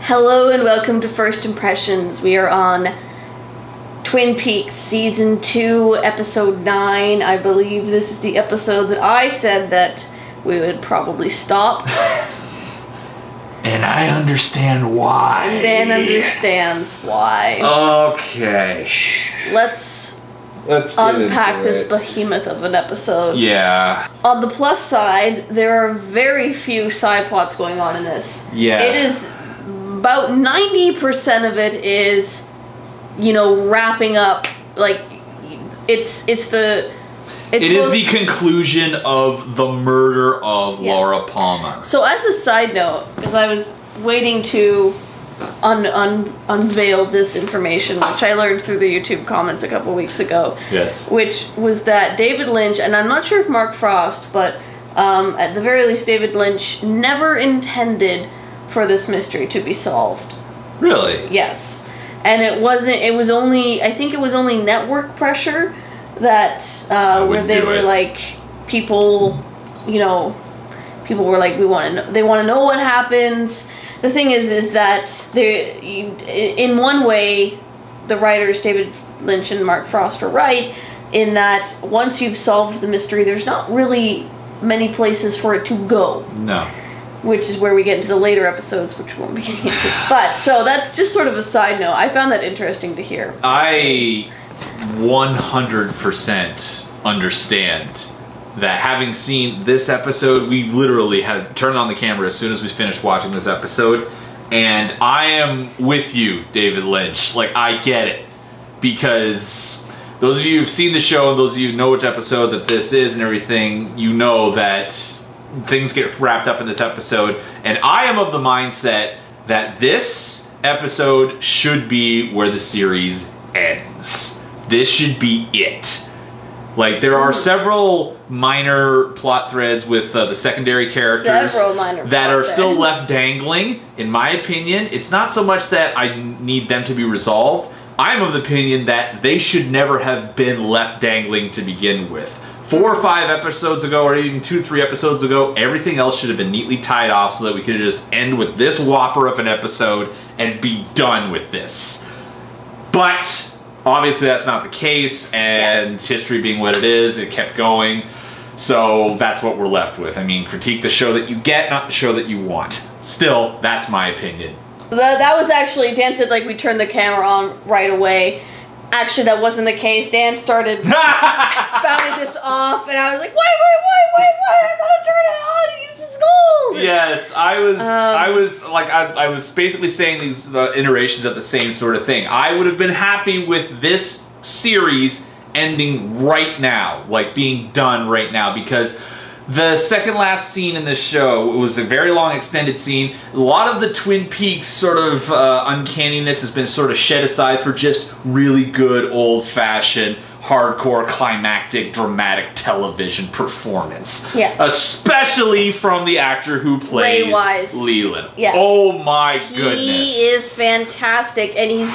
Hello and welcome to First Impressions. We are on Twin Peaks Season 2, Episode 9. I believe this is the episode that I said that we would probably stop. And I understand why. And Dan understands why. Okay. Let's get unpack into this it. behemoth of an episode. Yeah. On the plus side, there are very few side plots going on in this. Yeah. It is about 90% of it is, wrapping up, like, it is the conclusion of the murder of Laura Palmer. So as a side note, because I was waiting to unveil this information, which I learned through the YouTube comments a couple weeks ago. Yes. Which was that David Lynch, and I'm not sure if Mark Frost, but at the very least David Lynch never intended for this mystery to be solved. Really? Yes. And I think it was only network pressure that where they were like, people were like, they want to know what happens. The thing is that in one way, the writers David Lynch and Mark Frost are right in that once you've solved the mystery, there's not really many places for it to go. No. Which is where we get into the later episodes, which we won't be getting into. But, so that's just sort of a side note. I found that interesting to hear. I 100% understand that having seen this episode, we literally had turned on the camera as soon as we finished watching this episode. And I am with you, David Lynch. Like, I get it. Because those of you who've seen the show and those of you who know which episode that this is and everything, you know that things get wrapped up in this episode, and I am of the mindset that this episode should be where the series ends. This should be it. Like, there are several minor plot threads with the secondary characters that are still left dangling. In my opinion, it's not so much that I need them to be resolved. I'm of the opinion that they should never have been left dangling to begin with. 4 or 5 episodes ago, or even 2 or 3 episodes ago, everything else should have been neatly tied off so that we could just end with this whopper of an episode and be done with this. But obviously that's not the case, and history being what it is, it kept going. So that's what we're left with. I mean, critique the show that you get, not the show that you want. Still, that's my opinion. That was actually, Dan said, like, we turned the camera on right away. Actually, that wasn't the case. Dan started spouting this off, and I was like, wait, I gotta turn it on, this is gold! Yes, I was basically saying these iterations of the same sort of thing. I would have been happy with this series ending right now, like being done right now, because the second last scene in this show, it was a very long extended scene. A lot of the Twin Peaks sort of uncanniness has been sort of shed aside for just really good old-fashioned hardcore climactic dramatic television performance. Yeah. Especially from the actor who plays Ray Wise. Leland. Yeah. Oh my goodness. He is fantastic, and he's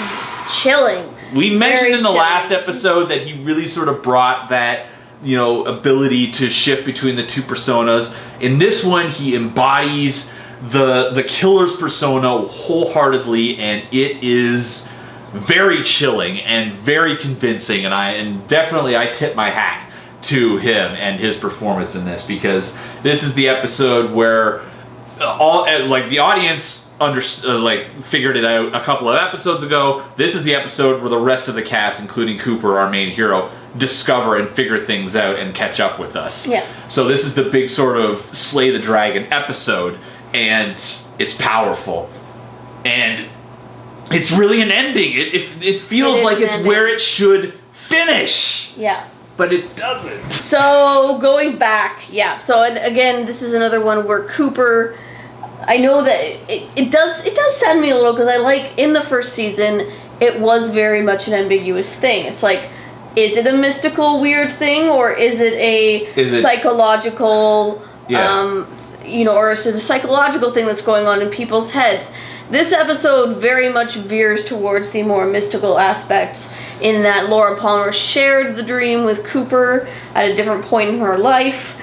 chilling. We mentioned in the chilling. last episode that he really sort of brought that, ability to shift between the two personas. In this one, he embodies the killer's persona wholeheartedly, and it is very chilling and very convincing, and definitely I tip my hat to him and his performance in this, because this is the episode where the audience figured it out a couple of episodes ago. This is the episode where the rest of the cast, including Cooper, our main hero, discover and figure things out and catch up with us. Yeah. So this is the big sort of slay the dragon episode, and it's powerful. And it's really an ending. It feels like it's where it should finish. Yeah. But it doesn't. So, going back, so and again, this is another one where Cooper, I know that it does sadden me a little, because I like, in the first season, it was very much an ambiguous thing. It's like, is it a mystical weird thing, or is it psychological, or is it a psychological thing that's going on in people's heads? This episode very much veers towards the more mystical aspects, in that Laura Palmer shared the dream with Cooper at a different point in her life.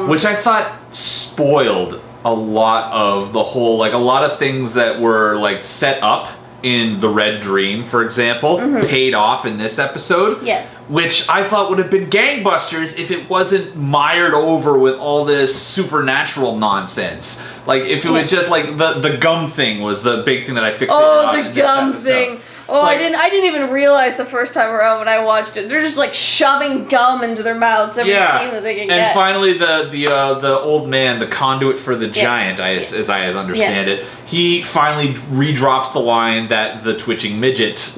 Which I thought spoiled a lot of the whole, like a lot of things that were like set up in the Red Dream, for example, paid off in this episode. Yes. Which I thought would have been gangbusters if it wasn't mired over with all this supernatural nonsense. Like if it was just like the gum thing was the big thing that I fixated on. Oh, the gum thing. Oh, like, I didn't even realize the first time around when I watched it. They're just like shoving gum into their mouths every scene that they can get. And finally, the old man, the conduit for the giant, as I understand it, he finally redrops the line that the twitching midget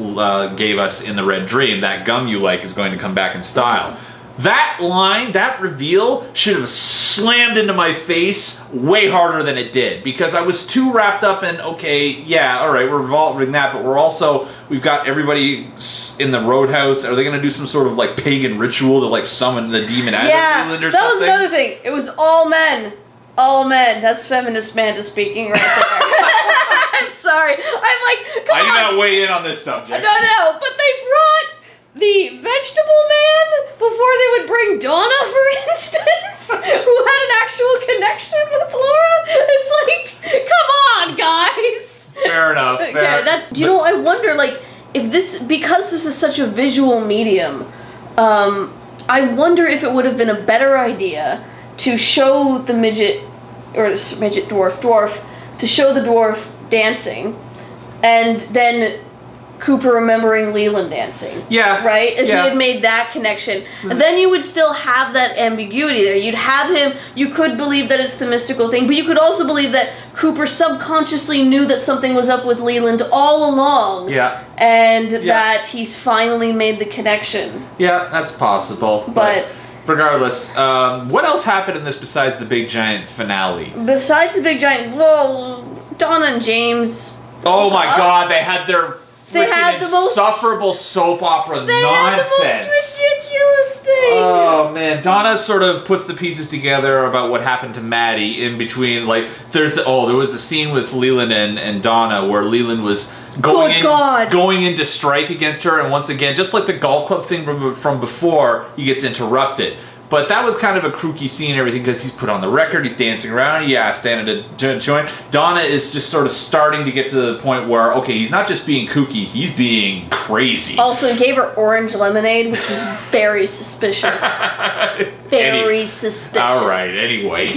gave us in the Red Dream. That gum you like is going to come back in style. That line, that reveal, should have slammed into my face way harder than it did, because I was too wrapped up in, okay, yeah, all right, we're revolving that, but we've got everybody in the roadhouse. Are they going to do some sort of like pagan ritual to like summon the demon out of Leland or something? That was another thing. It was all men. All men. That's feminist Manta speaking right there. I'm sorry. I'm like, come on. I do not weigh in on this subject. No, but they brought the vegetable man before they would bring Donna, for instance, who had an actual connection with Laura. It's like, come on, guys. Fair enough. I wonder, like, if this, because this is such a visual medium, I wonder if it would have been a better idea to show the midget, or the midget dwarf, to show the dwarf dancing, and then Cooper remembering Leland dancing. Yeah. Right? If he had made that connection. And then you would still have that ambiguity there. You'd have him, you could believe that it's the mystical thing, but you could also believe that Cooper subconsciously knew that something was up with Leland all along. Yeah. And that he's finally made the connection. Yeah, that's possible. But regardless, what else happened in this besides the big giant finale? Besides the big giant, well, Donna and James. Oh my god, they had their insufferable soap opera nonsense. Had the most ridiculous thing. Oh man, Donna sort of puts the pieces together about what happened to Maddie in between. Like, there was the scene with Leland and Donna where Leland was going into strike against her, and once again, just like the golf club thing from before, he gets interrupted. But that was kind of a kooky scene and everything, because he's put on the record, he's dancing around, standing to join. Donna is just sort of starting to get to the point where, okay, he's not just being kooky, he's being crazy. Also, he gave her orange lemonade, which was very suspicious. Very suspicious. All right, anyway.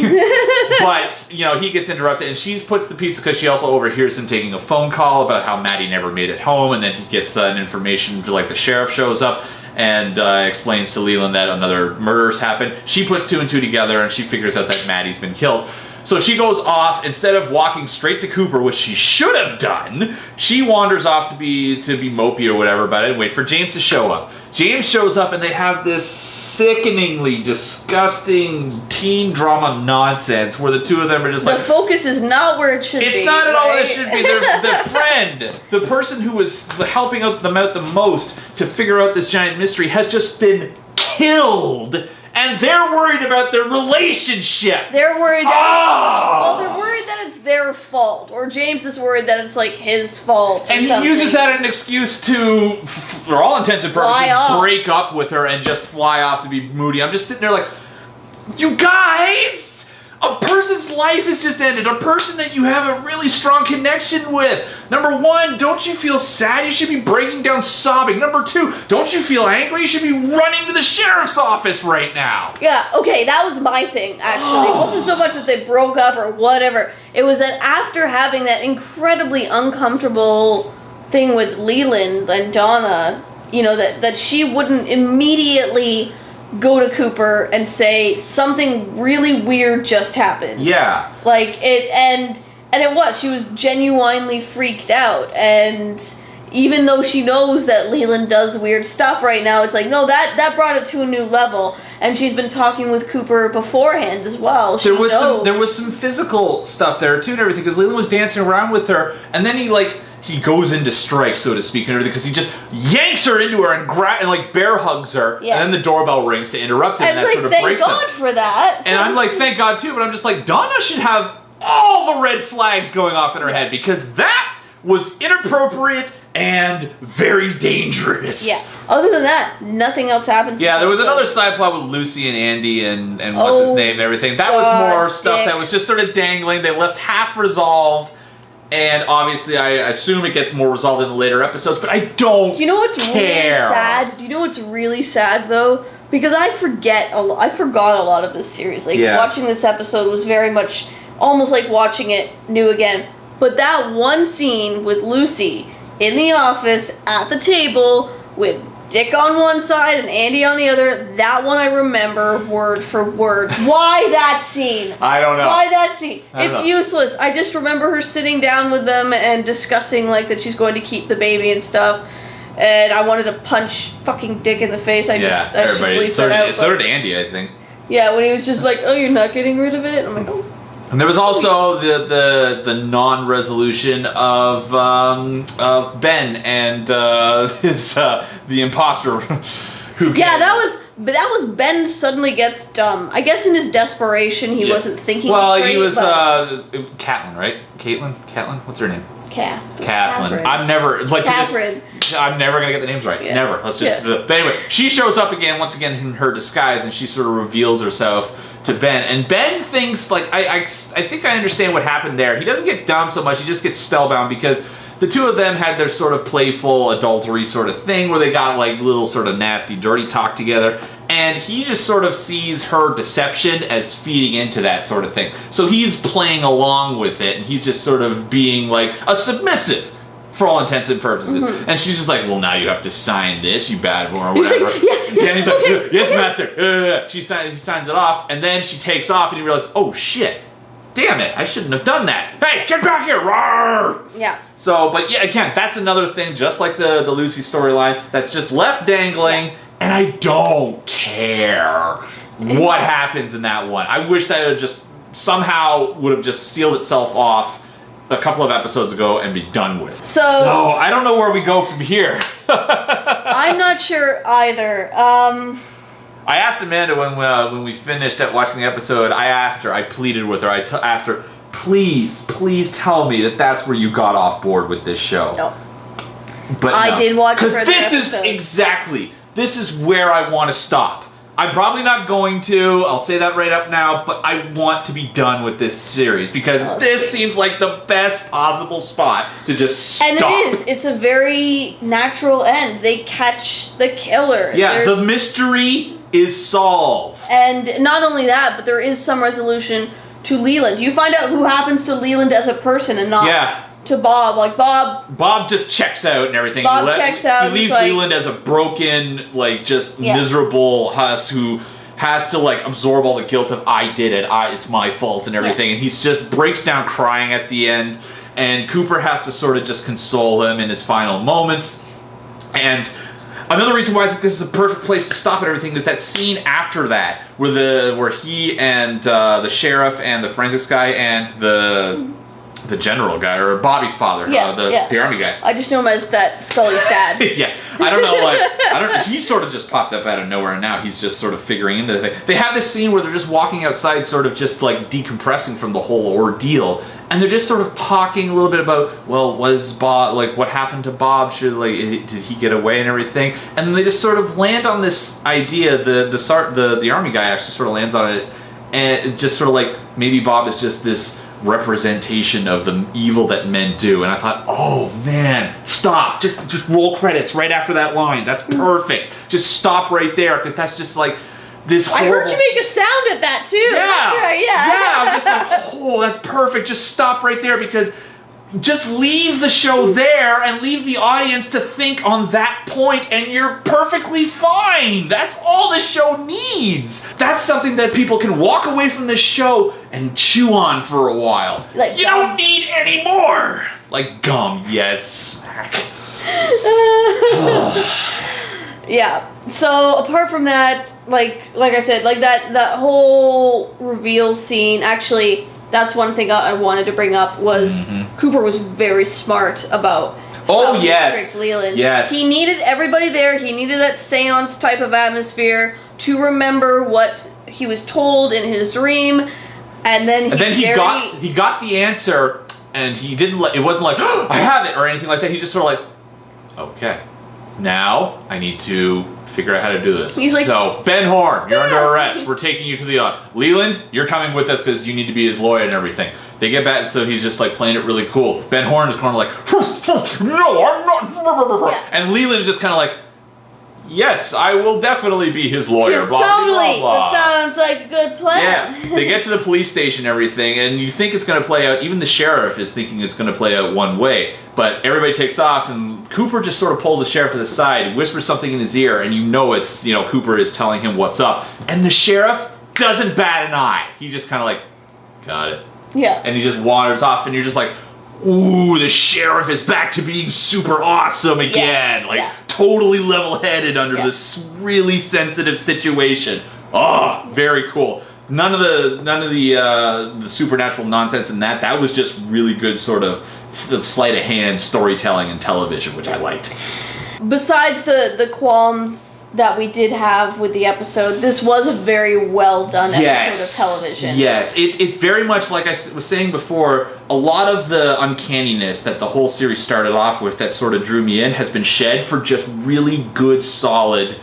But, he gets interrupted, and she puts the piece, because she also overhears him taking a phone call about how Maddie never made it home, and then he gets an information to, like, the sheriff shows up and explains to Leland that another murder's happened. She puts two and two together, and she figures out that Maddie's been killed. So she goes off, instead of walking straight to Cooper, which she should have done, she wanders off to be mopey or whatever about it and wait for James to show up. James shows up, and they have this sickeningly disgusting teen drama nonsense where the two of them are just like... The focus is not where it should be. It's not at all where it should be. Their friend, the person who was helping them out the most to figure out this giant mystery, has just been killed. And they're worried about their relationship. They're worried that they're worried that it's their fault. Or James is worried that it's like his fault. And he uses that as an excuse to, for all intents and purposes, break up with her and just fly off to be moody. I'm just sitting there like, you guys! A person's life has just ended. A person that you have a really strong connection with. Number one, don't you feel sad? You should be breaking down sobbing. Number two, don't you feel angry? You should be running to the sheriff's office right now. Yeah, okay, that was my thing, actually. It wasn't so much that they broke up or whatever. It was that after having that incredibly uncomfortable thing with Leland and Donna, that she wouldn't immediately go to Cooper and say something really weird just happened. Yeah. Like it, and it was. She was genuinely freaked out, and even though she knows that Leland does weird stuff right now, it's like, no, that brought it to a new level. And she's been talking with Cooper beforehand as well. There was some physical stuff there too and everything, because Leland was dancing around with her, and then he goes into strike, so to speak, and everything, because he just yanks her into her and bear hugs her, and then the doorbell rings to interrupt him, and that sort of breaks him. Thank God for that. And I'm like, thank God too, but I'm just like, Donna should have all the red flags going off in her head, because that was inappropriate and very dangerous. Yeah. Other than that, nothing else happens. Yeah, there was another side plot with Lucy and Andy and what's his name and everything. That was more stuff that was just sort of dangling. They left half resolved. And obviously, I assume it gets more resolved in the later episodes, but I don't. Do you know what's really sad? Do you know what's really sad though? Because I forgot a lot of this series. Like watching this episode was very much almost like watching it new again. But that one scene with Lucy in the office at the table with Dick on one side and Andy on the other, that one I remember word for word. Why that scene? I don't know. Why that scene? It's useless. I just remember her sitting down with them and discussing like that she's going to keep the baby and stuff. And I wanted to punch fucking Dick in the face. I everybody. So did Andy, I think. Yeah, when he was just like, "Oh, you're not getting rid of it." I'm like, "Oh." And there was also the non-resolution of Ben and his the imposter who. Yeah, that was Ben suddenly gets dumb. I guess in his desperation he wasn't thinking. Well, straight, he was Catelyn, right? Caitlin, what's her name? Catherine. I'm never Catherine. I'm never gonna get the names right. Yeah. Never. Let's just. But anyway, she shows up again, once again in her disguise, and she sort of reveals herself to Ben. And Ben thinks like I think I understand what happened there. He doesn't get dumb so much. He just gets spellbound because the two of them had their sort of playful adultery sort of thing where they got like little sort of nasty, dirty talk together. And he just sort of sees her deception as feeding into that sort of thing. So he's playing along with it, and he's just sort of being like a submissive for all intents and purposes. Mm-hmm. And she's just like, well, now you have to sign this, you bad boy, or whatever. He's like, and he's like, yes, master. He signs it off, and then she takes off, and he realizes, oh, shit. Damn it, I shouldn't have done that. Hey, get back here! Roar! Yeah. So, but yeah, again, that's another thing, just like the Lucy storyline, that's just left dangling, and I don't care what happens in that one. I wish that it just somehow would have just sealed itself off a couple of episodes ago and be done with. So I don't know where we go from here. I'm not sure either. I asked Amanda when we finished watching the episode, I pleaded with her, asked her, please tell me that that's where you got off board with this show. No. But I did watch it for this is where I want to stop. I'm probably not going to, I'll say that right up now, but I want to be done with this series because this seems like the best possible spot to just stop. And it is. It's a very natural end. They catch the killer. Yeah, the mystery is solved. And not only that, but there is some resolution to Leland. You find out who happens to Leland as a person and not to Bob. Like Bob just checks out and everything. Checks out. He leaves Leland as a broken, like just miserable husk who has to like absorb all the guilt of I did it, it's my fault and everything. And he just breaks down crying at the end. And Cooper has to sort of just console him in his final moments. And another reason why I think this is a perfect place to stop and everything is that scene after that, where he and the sheriff and the forensics guy and the general guy, or Bobby's father, the army guy. I just know him as that Scully's dad. Yeah, I don't know, he sort of just popped up out of nowhere, and now he's just sort of figuring into the thing. They have this scene where they're just walking outside, sort of just like decompressing from the whole ordeal, and they're just sort of talking a little bit about, well, was Bob, like, what happened to Bob? Did he get away and everything? And then they just sort of land on this idea, the army guy actually sort of lands on it, and it just sort of like, maybe Bob is just this representation of the evil that men do. And I thought, oh man, stop, just roll credits right after that line. That's perfect. Just stop right there, because that's just like this horrible... I heard you make a sound at that too. Yeah, that's right, yeah. I'm just like, oh, that's perfect. Just stop right there, because just leave the show there and leave the audience to think on that point, and you're perfectly fine. That's all the show needs. That's something that people can walk away from this show and chew on for a while. Like you don't need any more. Like gum, yes. Yeah. So apart from that, like I said, like that whole reveal scene, actually, that's one thing I wanted to bring up was Cooper was very smart about how he tricked Leland. Yes. He needed everybody there. He needed that seance type of atmosphere to remember what he was told in his dream, and then he got the answer, and he didn't it wasn't like, oh, I have it or anything like that. He just sort of like, Okay. Now I need to figure out how to do this. He's like, so, Ben Horn, you're under arrest. We're taking you to the... Leland, you're coming with us because you need to be his lawyer and everything. They get back, so he's just like playing it really cool. Ben Horn is kind of like, no, I'm not. Yeah. And Leland is just kind of like, yes, I will definitely be his lawyer. Blah, totally. blah, blah. That sounds like a good plan. Yeah, they get to the police station and everything, and you think it's going to play out, even the sheriff is thinking it's going to play out one way, but everybody takes off, and Cooper just sort of pulls the sheriff to the side, whispers something in his ear, and you know it's, Cooper is telling him what's up, and the sheriff doesn't bat an eye. He just kind of like, got it. Yeah. And he just wanders off, and you're just like, ooh, the sheriff is back to being super awesome again. Totally level-headed under this really sensitive situation. Oh, very cool. None of the supernatural nonsense in that. That was just really good sort of sleight of hand storytelling and television, which I liked. Besides the qualms that we did have with the episode, this was a very well done episode of television. Yes, it very much, like I was saying before, a lot of the uncanniness that the whole series started off with that sort of drew me in has been shed for just really good, solid,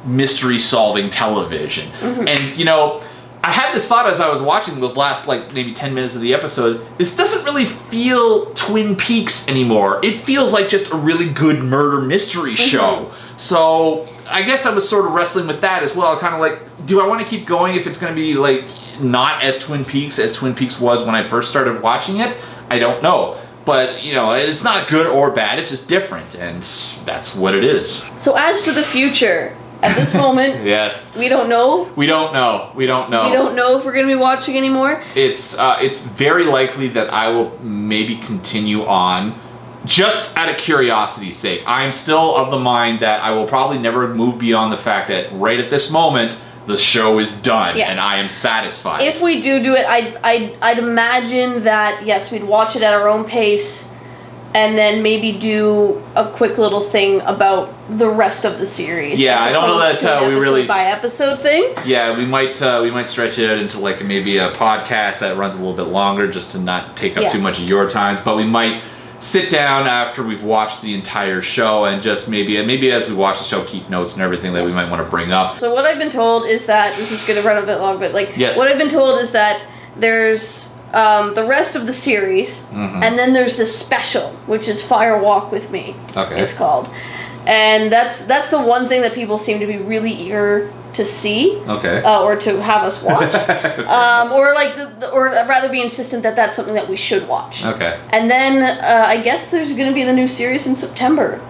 mystery-solving television. Mm-hmm. And, I had this thought as I was watching those last, maybe 10 minutes of the episode. This doesn't really feel Twin Peaks anymore. It feels like just a really good murder mystery show. So, I guess I was sort of wrestling with that as well. Kind of like, do I want to keep going if it's going to be, not as Twin Peaks was when I first started watching it? I don't know. But, it's not good or bad. It's just different. And that's what it is. So, as to the future... At this moment, yes, we don't know. We don't know. We don't know if we're going to be watching anymore. It's very likely that I will maybe continue on, just out of curiosity's sake. I'm still of the mind that I will probably never move beyond the fact that right at this moment the show is done and I am satisfied. If we do it, I'd imagine that yes, we'd watch it at our own pace. And then maybe do a quick little thing about the rest of the series. Yeah, I don't know that we really by episode thing. Yeah, we might stretch it out into maybe a podcast that runs a little bit longer, just to not take up too much of your times. But we might sit down after we've watched the entire show and just maybe as we watch the show, keep notes and everything that we might want to bring up. So what I've been told is that this is going to run a bit long, but what I've been told is that there's the rest of the series, and then there's the special, which is Fire Walk with Me. Okay, it's called, and that's the one thing that people seem to be really eager to see. Okay, or to have us watch, or rather be insistent that that's something that we should watch. Okay, and then I guess there's going to be the new series in September.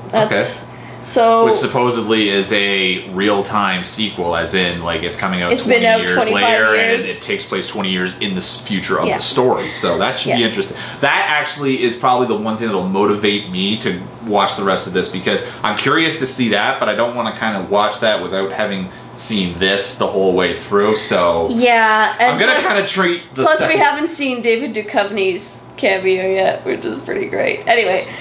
So, which supposedly is a real-time sequel, as in, it's coming out 20 years later, and it takes place 20 years in the future of the story. So that should be interesting. That actually is probably the one thing that'll motivate me to watch the rest of this, because I'm curious to see that, but I don't want to kind of watch that without having seen this the whole way through. So yeah, and I'm gonna kind of treat the. Plus, we haven't seen David Duchovny's cameo yet, which is pretty great. Anyway.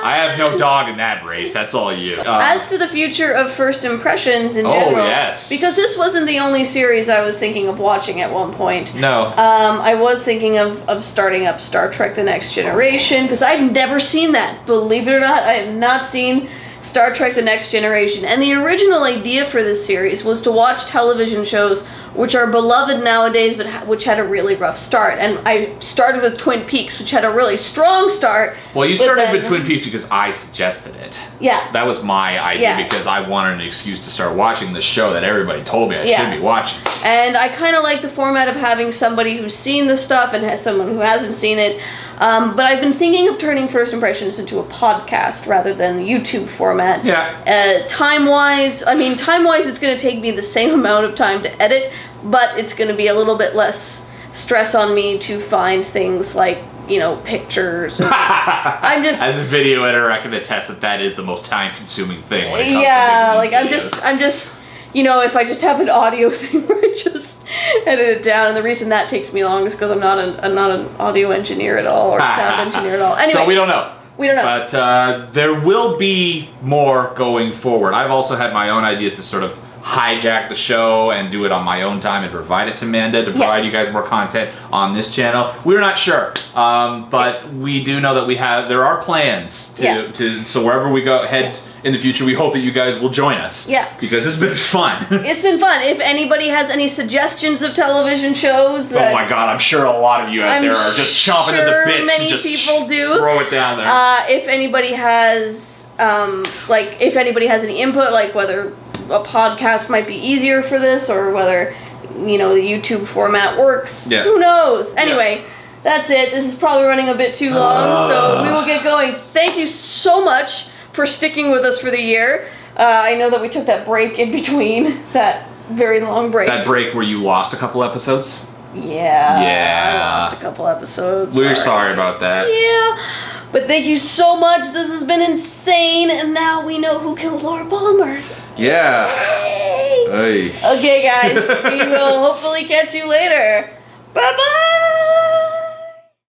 I have no dog in that race. That's all you. As to the future of First Impressions in general, yes, because this wasn't the only series I was thinking of watching at one point. No. I was thinking of starting up Star Trek: The Next Generation, because I've never seen that. Believe it or not, I have not seen Star Trek: The Next Generation. And the original idea for this series was to watch television shows which are beloved nowadays, but which had a really rough start. And I started with Twin Peaks, which had a really strong start. Well, you started with Twin Peaks because I suggested it. Yeah. That was my idea, because I wanted an excuse to start watching the show that everybody told me I should be watching. And I kind of like the format of having somebody who's seen the stuff and has someone who hasn't seen it. But I've been thinking of turning First Impressions into a podcast rather than the YouTube format. Yeah. Time-wise, it's going to take me the same amount of time to edit, but it's going to be a little bit less stress on me to find things like, pictures. And I'm just... As a video editor, I can attest that is the most time-consuming thing when it comes to I'm just... if I just have an audio thing where I just edit it down, and the reason that takes me long is because I'm not an audio engineer at all, or sound engineer at all. Anyway, so we don't know. But there will be more going forward. I've also had my own ideas to sort of hijack the show and do it on my own time and provide it to Amanda to provide you guys more content on this channel. We're not sure, but we do know that there are plans to so wherever we go head in the future, we hope that you guys will join us. Yeah. Because it's been fun. It's been fun. If anybody has any suggestions of television shows that, oh my god, I'm sure a lot of you out there are just chomping at the bits to just people do. Throw it down there. If anybody has if anybody has any input, like whether a podcast might be easier for this or whether the YouTube format works, who knows? Anyway, that's it. This is probably running a bit too long, so we will get going. Thank you so much for sticking with us for the year. I know that we took that break in between, that very long break. That break where you lost a couple episodes? Yeah. I lost a couple episodes. We're sorry about that. Yeah. But thank you so much. This has been insane. And now we know who killed Laura Palmer. Yeah. Yay. Okay, guys. We will hopefully catch you later. Bye-bye.